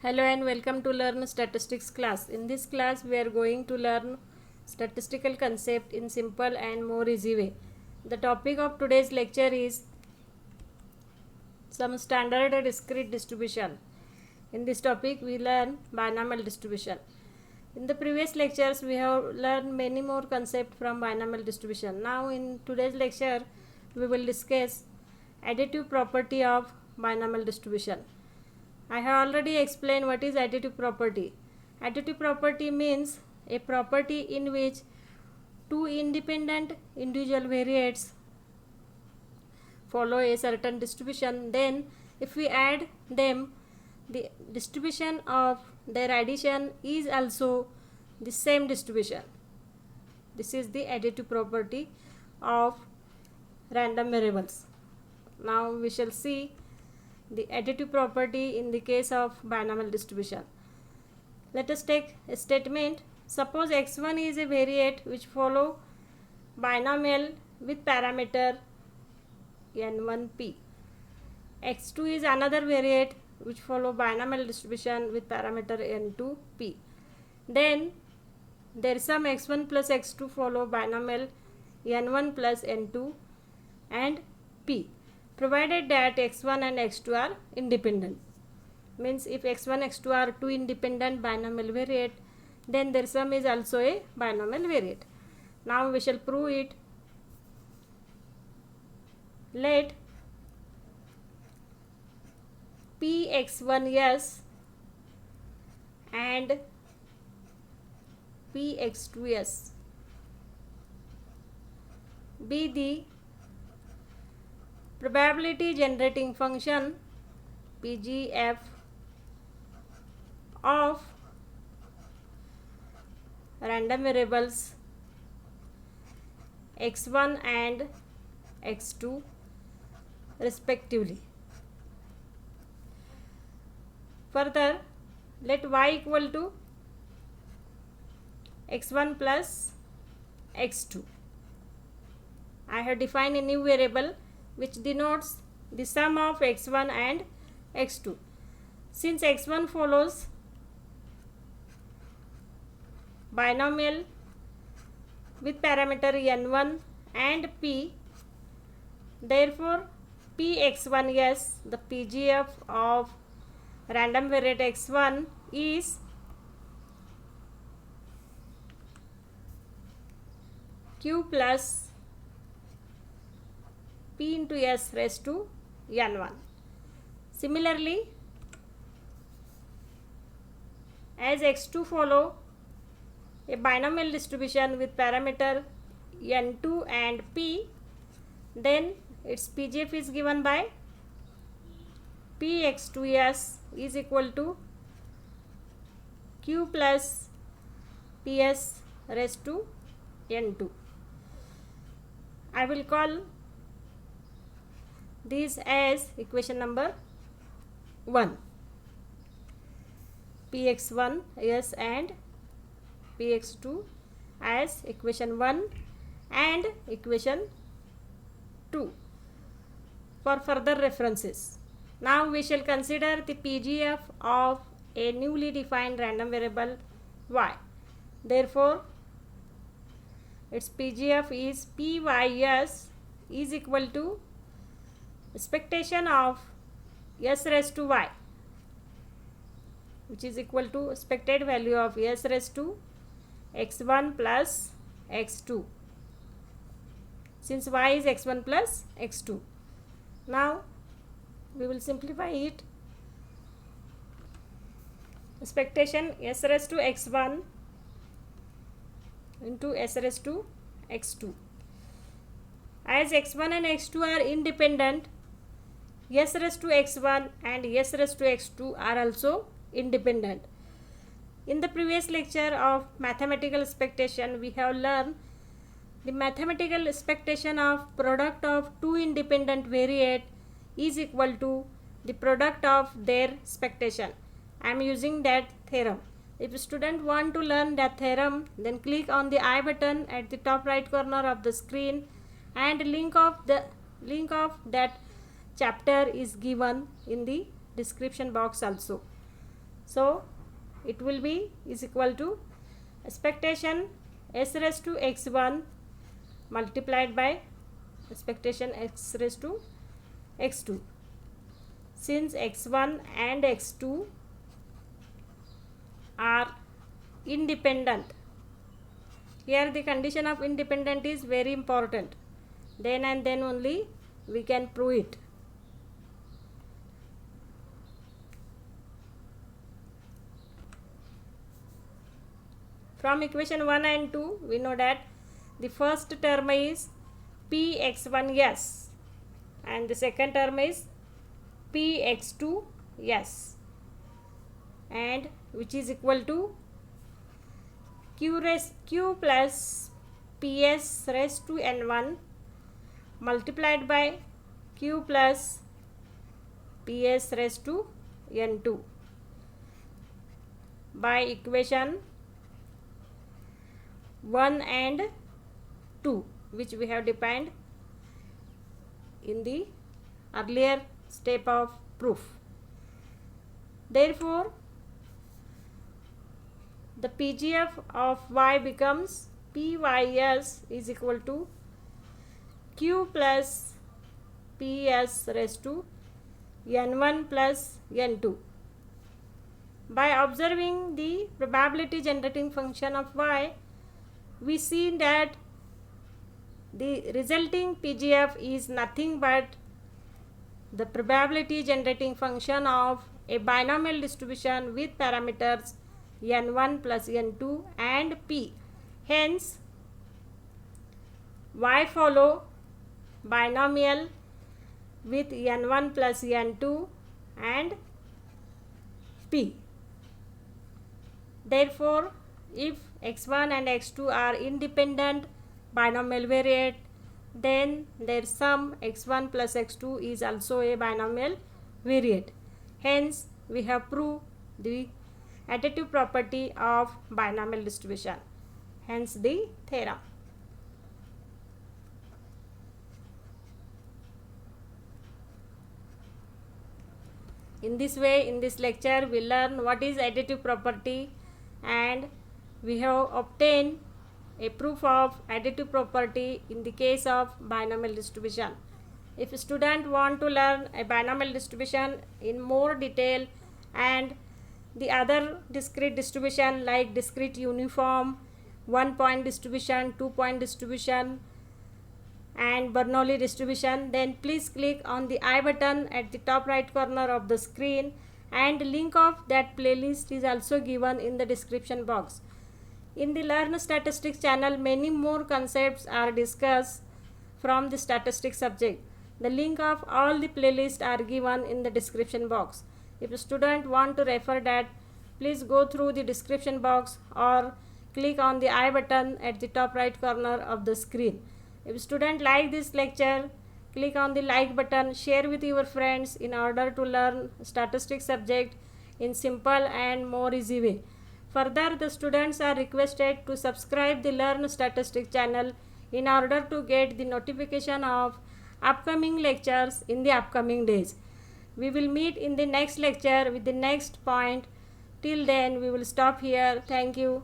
Hello and welcome to Learn Statistics class. In this class we are going to learn statistical concept in simple and more easy way. The topic of today's lecture is some standard discrete distribution. In this topic we learn binomial distribution. In the previous lectures we have learned many more concepts from binomial distribution. Now in today's lecture we will discuss additive property of binomial distribution. I have already explained what is additive property. Additive property means a property in which two independent individual variates follow a certain distribution. Then if we add them, the distribution of their addition is also the same distribution. This is the additive property of random variables. Now we shall see the additive property in the case of binomial distribution. Let us take a statement. Suppose x1 is a variate which follow binomial with parameter n1p. x2 is another variate which follow binomial distribution with parameter n2p. Then there is some x1 plus x2 follow binomial n1 plus n2 and p, provided that x1 and x2 are independent. Means if x1 x2 are two independent binomial variate, then their sum is also a binomial variate. Now we shall prove it. Let px1s and px2s be the probability generating function PGF of random variables x1 and x2 respectively. Further, let y equal to x1 plus x2. I have defined a new variable which denotes the sum of x1 and x2. Since x1 follows binomial with parameter n1 and p, therefore px1s, the PGF of random variate x1 is q plus p into s raised to n1. Similarly, as x2 follow a binomial distribution with parameter n2 and p, then its PGF is given by px2s is equal to q plus ps raised to n2. I will call this as equation number 1. px1 yes and px2 as equation 1 and equation 2 for further references. Now we shall consider the PGF of a newly defined random variable y. Therefore its PGF is pys is equal to expectation of s raised to y, which is equal to expected value of s raised to x1 plus x2, since y is x1 plus x2. Now we will simplify it. Expectation s raised to x1 into s raised to x2. As x1 and x2 are independent, s raised to x1 and s raised to x2 are also independent. In the previous lecture of mathematical expectation, we have learned the mathematical expectation of product of two independent variate is equal to the product of their expectation. I am using that theorem. If a student want to learn that theorem, then click on the I button at the top right corner of the screen, and link of that chapter is given in the description box also. So it will be is equal to expectation s raised to x1 multiplied by expectation x raised to x2. Since x1 and x2 are independent, here the condition of independent is very important. Then and then only we can prove it. From equation 1 and 2 we know that the first term is px1s and the second term is px2s, and which is equal to q plus ps raised to n1 multiplied by q plus ps raised to n2 by equation 1 and 2, which we have defined in the earlier step of proof. Therefore the PGF of y becomes PYS is equal to q plus ps raised to n1 plus n2. By observing the probability generating function of y, we see that the resulting PGF is nothing but the probability generating function of a binomial distribution with parameters n1 plus n2 and p. Hence y follow binomial with n1 plus n2 and p. Therefore if x1 and x2 are independent binomial variate, then their sum x1 plus x2 is also a binomial variate. Hence we have proved the additive property of binomial distribution, hence the theorem. In this way, in this lecture we learn what is additive property, and we have obtained a proof of additive property in the case of binomial distribution. If a student want to learn a binomial distribution in more detail and the other discrete distribution like discrete uniform, 1-point distribution, 2-point distribution and Bernoulli distribution, then please click on the I button at the top right corner of the screen, and link of that playlist is also given in the description box. In the Learn Statistics channel, many more concepts are discussed from the statistics subject. The link of all the playlists are given in the description box. If a student want to refer that, please go through the description box or click on the I button at the top right corner of the screen. If a student like this lecture, click on the like button, share with your friends in order to learn statistics subject in simple and more easy way. Further, the students are requested to subscribe the Learn Statistics channel in order to get the notification of upcoming lectures in the upcoming days. We will meet in the next lecture with the next point. Till then, we will stop here. Thank you.